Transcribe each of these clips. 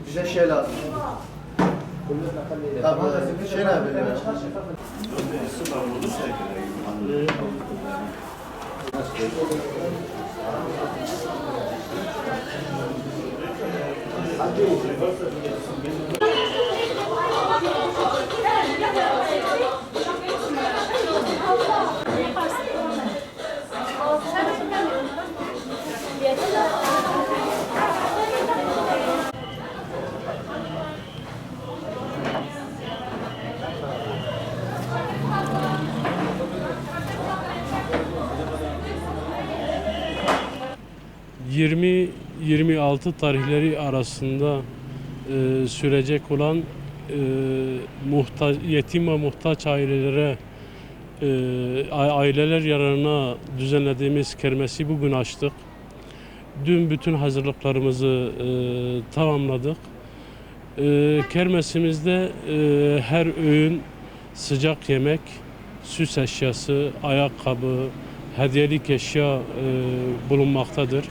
Bize şey lazım. Tamam, şey ne yapayım ya? ...20-26 tarihleri arasında sürecek olan yetim ve muhtaç ailelere aileler yararına düzenlediğimiz kermesi bugün açtık. Dün bütün hazırlıklarımızı tamamladık. Kermesimizde her öğün sıcak yemek, süs eşyası, ayakkabı, hediyelik eşya bulunmaktadır.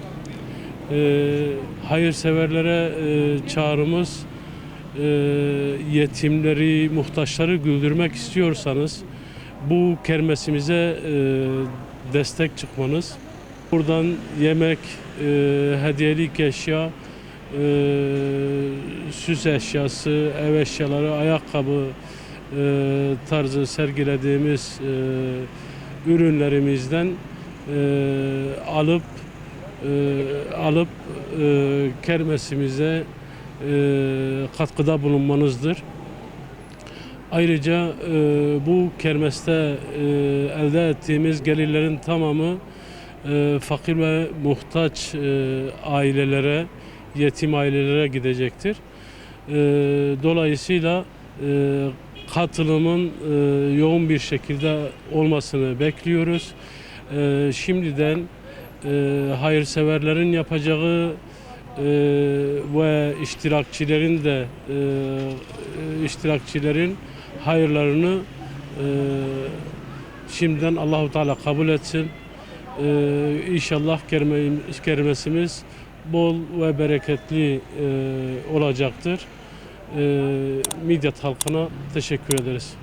Hayırseverlere çağrımız, yetimleri, muhtaçları güldürmek istiyorsanız bu kermesimize destek çıkmanız. Buradan yemek, hediyelik eşya, süs eşyası, ev eşyaları, ayakkabı tarzı sergilediğimiz ürünlerimizden alıp kermesimize katkıda bulunmanızdır. Ayrıca bu kermeste elde ettiğimiz gelirlerin tamamı fakir ve muhtaç ailelere, yetim ailelere gidecektir. Dolayısıyla katılımın yoğun bir şekilde olmasını bekliyoruz. Şimdiden hayırseverlerin yapacağı ve iştirakçilerin hayırlarını şimdiden Allahu Teala kabul etsin. İnşallah kermesimiz bol ve bereketli olacaktır. Midyat halkına teşekkür ederiz.